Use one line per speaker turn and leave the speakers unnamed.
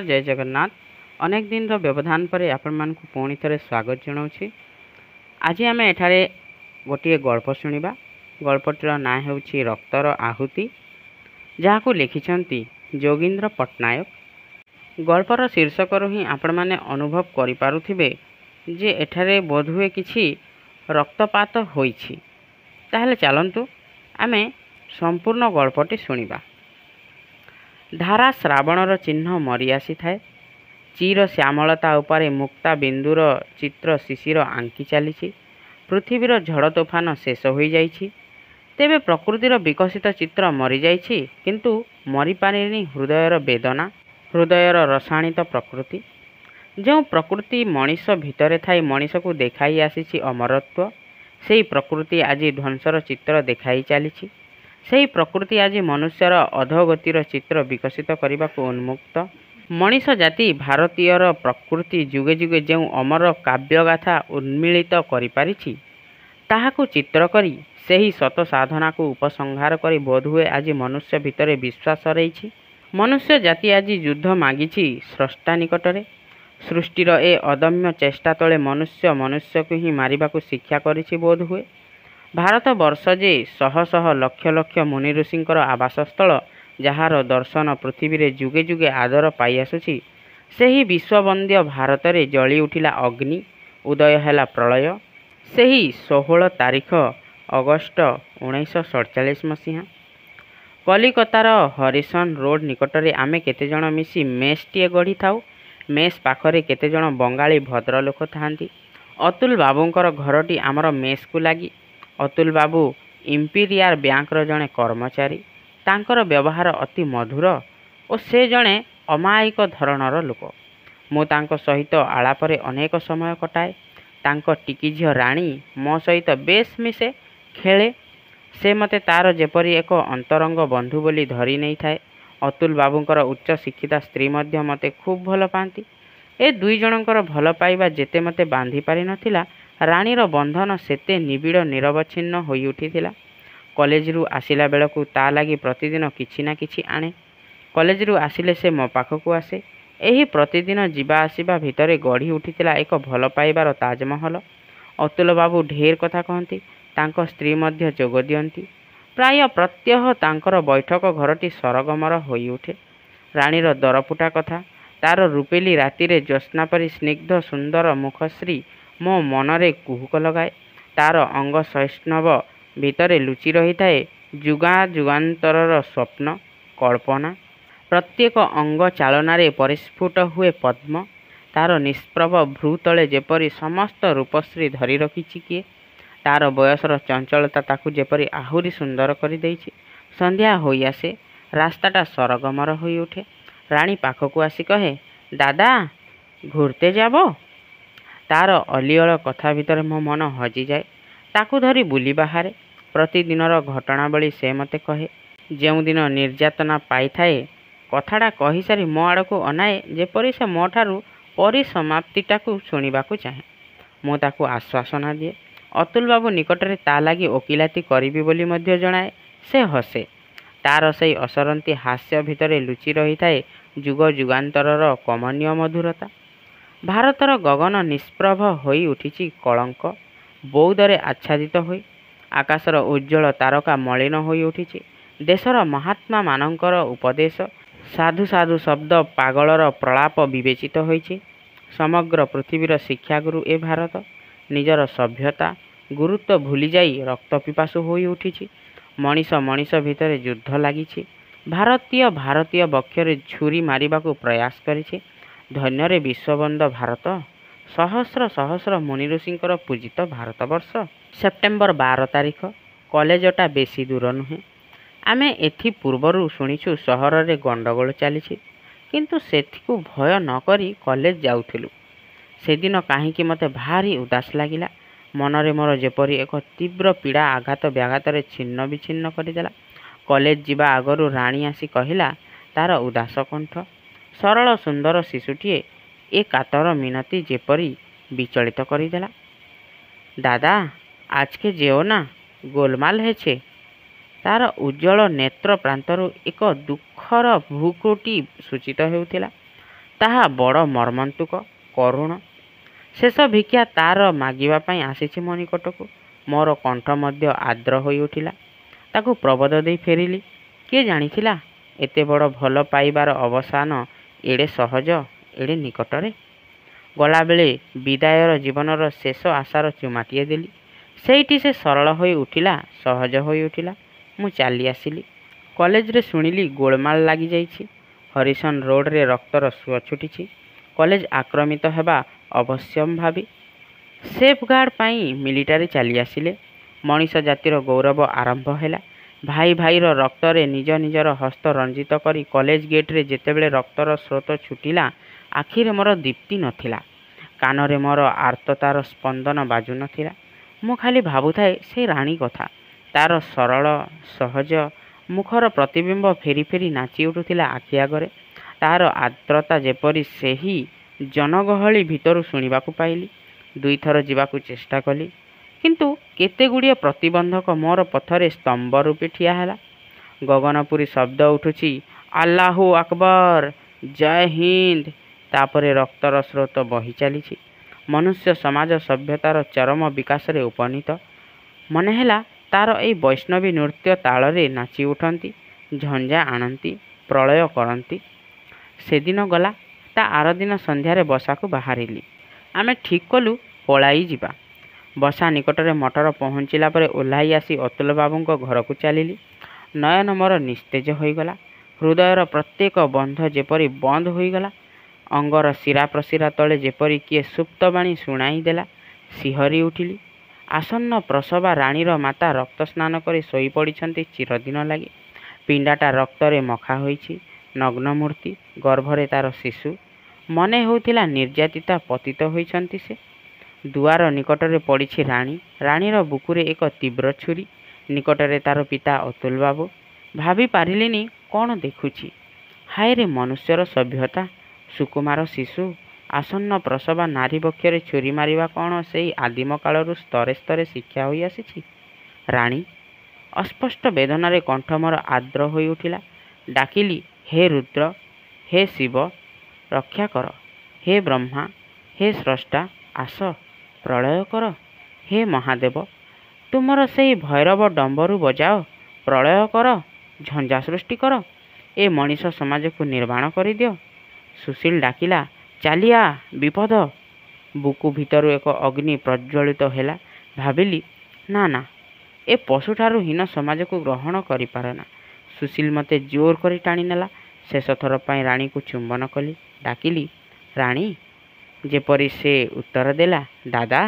जय जगन्नाथ। अनेक दिन व्यवधान पर आपण पुणी थे स्वागत जनाऊँ। आज आम एठारे गोटे गल्प शुणा। गल्पटर ना हूँ रक्तर आहुति, जहाँ लिखिंट जोगींद्र पट्टनायक। गल्पर शीर्षक ही आपण मैंने अनुभव करें जे एठारे बोधहुए किछि रक्तपात होइछि। ताहले चलतु आमे संपूर्ण गल्पटी शुणा। धारा श्रावणर चिन्ह मरी आसी थाए। चीर श्यामलता उपरे मुक्ता बिंदुर चित्र शिशिर आंकी चली। पृथ्वीर झड़ तोफान शेष हो जाइछि। तेबे प्रकृतिर विकसित चित्र मरी जाइछि, किंतु मरी पारिनी हृदयर वेदना, हृदयर रसायनित प्रकृति। जो प्रकृति मनीष भितरे थाई मनीष को देखाई आसी अमरत्व, सेही प्रकृति आज ध्वंसर चित्र देखाई चली। सेही प्रकृति आज मनुष्यर अधोगतिर चित्र विकसित करने को उन्मुक्त। मनीष जाति भारतीयर प्रकृति जुगे जुगे जो अमर काव्यगाथा उन्मीलित करिपारिछि, ताहाकु चित्र करी सेही सत साधना को उपसंहार करी बोधहुए आज मनुष्य भितरे विश्वास रही। मनुष्य जाति आज युद्ध मागिछि स्रष्टा निकटरे। सृष्टिर ए अदम्य चेष्टा तले मनुष्य मनुष्य को ही मारिबा को शिक्षा करिछि बोधहुए। भारत वर्ष जे शह शह लक्ष लक्ष मुनि ऋषिंकर आवासस्थल, जार दर्शन पृथ्वी रे जुगे जुगे आदर पाई आसुछि, सेही विश्ववंद्य भारत रे जली उठिला अग्नि, उदय हैला प्रलय। सेही 16 तारिख अगस्ट 1947 मसीहा कलिकतार हरिसन रोड निकटरे आमे केते जण मिसी मेसटीए गढ़ी थाउ। मेस पाखरे केते जण बंगाली भद्रलोक थांती। अतुल बाबूंकर घरटी आमर मेस को लगी। अतुल बाबू इंपीरियल बैंकर जड़े कर्मचारी। तांकर व्यवहार अति मधुर और से जड़े अमायिक धरणर लोक। मु तांको सहित आलापरे अनेक समय कटाए। तांको टिकी झियो राणी मो सहित बेस मिसे खेले। से मते तार जेपरी एक अंतरंग बंधु बोली धरी नहीं थाए। अतुल बाबूंकर उच्च शिक्षिता स्त्री मध्य मते खूब भल पाती। ए दुई जनकर भल पाइबा जेते मते बांधी पारि नथिला, राणीर बंधन सेते निबिड़ निरवच्छिन्न होई उठिथिला। कॉलेज रु आसिला बेलकु ता लागी प्रतिदिन किछि ना किछि आणे। कॉलेज रु आसिले से मो पाखकु आसे। एही प्रतिदिन जीवा आसिबा भितरे गढ़ी उठिथिला एक भल पाइबार ताजमहल। अतुल बाबू ढेर कथा कहती, तांको स्त्री मध्य जोग दियंती। प्राय प्रत्यह तांकर बैठक घरटी सरगमर होई उठे। राणीर दरफुटा कथा, तार रूपेली राति रे ज्योत्स्ना परी स्निग्ध सुंदर मुखश्री मो मनरे कुहुक लगाए। तार अंग सैष्णव भितरे लुचि रही थाए जुगा जुगांतरर स्वप्न कल्पना। प्रत्येक अंग चालनारे परिस्फुट हुए पद्म। तार निष्प्रभ भ्रू तले जेपरी समस्त रूपश्री धरी रखिछि किए। तार बयसर चंचलता ताकू जेपरी आहुरी सुंदर करि देइछि। संध्या होई आसे, रास्ताटा सरगमर होई उठे। राणी पाखकू आसी कहे, दादा घूरते जाबो। तार अलिअल कथा भितर मो मन हजि जाए। ताकू धरी बुली बाहारे। प्रतिदिनर घटनावली से मते कहे। जेउ दिन निर्यातना पाई थाए, कथाटा कही सारी मो आड़कू अनाए जेपरी से मो ठारू परिसमाप्तिटाकू शुणिबाकू चाहे। मु ताकू आश्वासना दिए। अतुल बाबू निकटरे ता लागी ओकिलाती करिबी बोली मध्य जणाए। से हसे। तार सेई असरंती हास्य भितरे लुचि रही थाए जुग जुगांतरर कमनीय मधुरता। भारतर गगन निष्प्रभ होई उठिछि कलंक बौदरे आच्छादित होई। आकाशर उज्ज्वल तारका मलिन होई उठिछि। देशर महात्मा मानकर उपदेश, साधु साधु शब्द पागलर प्रलाप विवेचित होइछि। समग्र पृथ्वीर शिक्षागुरु ए भारत। निजर सभ्यता गुरुत्व भूली जाई रक्त पिपासु होई उठिछि। मनीष मनीष भितरे युद्ध लागिछि। भारतीय बक्षरे छुरी मारिबाकू प्रयास करिछि। धन्ୟରେ विश्वबंद भारत, सहस्र सहस्र मुनि ऋषिंकर पूजित भारतवर्ष। सेप्टेम्बर 12 तारिख। कॉलेजटा बेसी दूर नुहे। आमे एथि पूर्वरु शुणिछु सहर रे गंडगोल चलीछि, किंतु सेथिकु भय न करी कॉलेज जाउथिलु। सेदिन काहींकि मते भारी उदास लागिला। मनरे मोर जेपरी एक तीव्र पीड़ा आघात व्याघात छिन्न विच्छिन्न करदेला। कॉलेज जीवा आगरू राणी आसी कहिला, तार उदास कंठ। सरल सुंदर शिशुटीए ए कातर मिनती जेपरी विचलित करदेला। दादा आज के जेओ ना, गोलमाल हेछे। तार उज्जवल नेत्र प्रांतरू एक दुखर भूकुटी सूचित हेउथिला। ତାହା ବଡ଼ ମର୍ମନ୍ତୁକ, କରୁଣ। ଶେଷ ଭିକ୍ଷା ତାର ମାଗିବା ପାଇଁ ଆସିଛି ମୋ ନିକଟକୁ। ମୋର କଣ୍ଠ ମଧ୍ୟ ଆର୍ଦ୍ର ହୋଇ ଉଠିଲା। ତାକୁ ପ୍ରବୋଧ ଦେଇ ଫେରିଲି। କିଏ ଜାଣିଥିଲା ଏତେ ବଡ଼ ଭଲ ପାଇବାର ଅବସାନ ଏଡ଼େ ସହଜ, ଏଡ଼େ ନିକଟରେ। ଗଲାବେଳେ ବିଦାୟର ଜୀବନର ଶେଷ ଆଶାର ଚୁମାଟିଏ ଦେଲି। ସେଇଠି ସେ ସରଳ ହୋଇ ଉଠିଲା, ସହଜ ହୋଇ ଉଠିଲା। ମୁଁ ଚାଲି ଆସିଲି। କଲେଜରେ ଶୁଣିଲି ଗୋଳମାଳ ଲାଗିଯାଇଛି। ହରିସନ ରୋଡ଼ରେ ରକ୍ତର ସୁଅ ଛୁଟିଛି। କଲେଜ ଆକ୍ରମିତ ହେବା ଅବଶ୍ୟମ୍ଭାବୀ। ସେଫ୍ଗାର୍ଡ ପାଇଁ ମିଲିଟାରୀ ଚାଲି ଆସିଲେ। ମଣିଷ ଜାତିର ଗୌରବ ଆରମ୍ଭ ହେଲା। ଭାଇ ଭାଇର ରକ୍ତରେ ନିଜ ନିଜର ହସ୍ତ ରଞ୍ଜିତ କରି କଲେଜ ଗେଟ୍ରେ ଯେତେବେଳେ ରକ୍ତର ସ୍ରୋତ ଛୁଟିଲା, ଆଖିରେ ମୋର ଦୀପ୍ତି ନଥିଲା, କାନରେ ମୋର ଆର୍ତ୍ତତାର ସ୍ପନ୍ଦନ ବାଜୁ ନଥିଲା। ମୁଁ ଖାଲି ଭାବୁଥାଏ ସେ ରାଣୀ କଥା। ତାର ସରଳ ସହଜ ମୁଖର ପ୍ରତିବିମ୍ବ ଫେରି ଫେରି ନାଚି ଉଠୁଥିଲା ଆଖି ଆଗରେ। ତାହାର ଆର୍ଦ୍ରତା ଯେପରି ସେହି ଜନଗହଳି ଭିତରୁ ଶୁଣିବାକୁ ପାଇଲି। ଦୁଇଥର ଯିବାକୁ ଚେଷ୍ଟା କଲି, କିନ୍ତୁ କେତେଗୁଡ଼ିଏ ପ୍ରତିବନ୍ଧକ ମୋର ପଥରେ ସ୍ତମ୍ଭ ରୂପେ ଠିଆ ହେଲା। ଗଗନପୁରୀ ଶବ୍ଦ ଉଠୁଛି, ଆଲ୍ଲାହୁ ଆକବର, ଜୟ ହିନ୍ଦ। ତାପରେ ରକ୍ତର ସ୍ରୋତ ବହି ଚାଲିଛି। ମନୁଷ୍ୟ ସମାଜ ସଭ୍ୟତାର ଚରମ ବିକାଶରେ ଉପନୀତ। ମନେ ହେଲା ତାର ଏଇ ବୈଷ୍ଣବୀ ନୃତ୍ୟ ତାଳରେ ନାଚି ଉଠନ୍ତି, ଝଞ୍ଜା ଆଣନ୍ତି, ପ୍ରଳୟ କରନ୍ତି। ସେଦିନ ଗଲା। ତା ଆରଦିନ ସନ୍ଧ୍ୟାରେ ବସାକୁ ବାହାରିଲି। ଆମେ ଠିକ୍ କଲୁ ପଳାଇ ଯିବା। ବସା ନିକଟରେ ମଟର ପହଞ୍ଚିଲା ପରେ ଓହ୍ଲାଇ ଆସି ଅତୁଲ ବାବୁଙ୍କ ଘରକୁ ଚାଲିଲି। ନୟନ ମୋର ନିସ୍ତେଜ ହୋଇଗଲା। ହୃଦୟର ପ୍ରତ୍ୟେକ ବନ୍ଧ ଯେପରି ବନ୍ଦ ହୋଇଗଲା। ଅଙ୍ଗର ଶିରା ପ୍ରଶିରା ତଳେ ଯେପରି କିଏ ସୁପ୍ତବାଣୀ ଶୁଣାଇ ଦେଲା। ଶିହରି ଉଠିଲି। ଆସନ୍ନ ପ୍ରସବା ରାଣୀର ମାତା ରକ୍ତ ସ୍ନାନ କରି ଶୋଇପଡ଼ିଛନ୍ତି ଚିରଦିନ ଲାଗି। ପିଣ୍ଡାଟା ରକ୍ତରେ ମଖା ହୋଇଛି। ନଗ୍ନ ମୂର୍ତ୍ତି, ଗର୍ଭରେ ତାର ଶିଶୁ। ମନେ ହେଉଥିଲା ନିର୍ଯାତିତା ପତିତ ହୋଇଛନ୍ତି ସେ। ଦୁଆର ନିକଟରେ ପଡ଼ିଛି ରାଣୀ। ରାଣୀର ବୁକୁରେ ଏକ ତୀବ୍ର ଛୁରୀ। ନିକଟରେ ତାର ପିତା ଅତୁଲ ବାବୁ। ଭାବି ପାରିଲିନି କ'ଣ ଦେଖୁଛି। ହାୟରେ ମନୁଷ୍ୟର ସଭ୍ୟତା। ସୁକୁମାର ଶିଶୁ। ଆସନ୍ନ ପ୍ରସବା ନାରୀ ବକ୍ଷରେ ଛୁରୀ ମାରିବା କ'ଣ ସେଇ ଆଦିମ କାଳରୁ ସ୍ତରେ ସ୍ତରେ ଶିକ୍ଷା ହୋଇ ଆସିଛି? ରାଣୀ। ଅସ୍ପଷ୍ଟ ବେଦନାରେ କଣ୍ଠ ମୋର ଆର୍ଦ୍ର ହୋଇ ଉଠିଲା। ଡାକିଲି, ହେ ରୁଦ୍ର, ହେ ଶିବ, ରକ୍ଷା କର। ହେ ବ୍ରହ୍ମା, ହେ ସ୍ରଷ୍ଟା, ଆସ, ପ୍ରଳୟ କର। ହେ ମହାଦେବ, ତୁମର ସେଇ ଭୈରବ ଡମ୍ବରୁ ବଜାଅ, ପ୍ରଳୟ କର, ଝଞ୍ଜା ସୃଷ୍ଟି କର। ଏ ମଣିଷ ସମାଜକୁ ନିର୍ବାଣ କରିଦିଅ। ସୁଶୀଲ ଡାକିଲା, ଚାଲିଆ, ବିପଦ। ବୁକୁ ଭିତରୁ ଏକ ଅଗ୍ନି ପ୍ରଜ୍ୱଳିତ ହେଲା। ଭାବିଲି, ନା ନା, ଏ ପଶୁଠାରୁ ହୀନ ସମାଜକୁ ଗ୍ରହଣ କରିପାରେନା। ସୁଶୀଲ ମୋତେ ଜୋର କରି ଟାଣିନେଲା। ଶେଷ ଥର ପାଇଁ ରାଣୀକୁ ଚୁମ୍ବନ କଲି। ଡାକିଲି, ରାଣୀ। ଯେପରି ସେ ଉତ୍ତର ଦେଲା, ଦାଦା।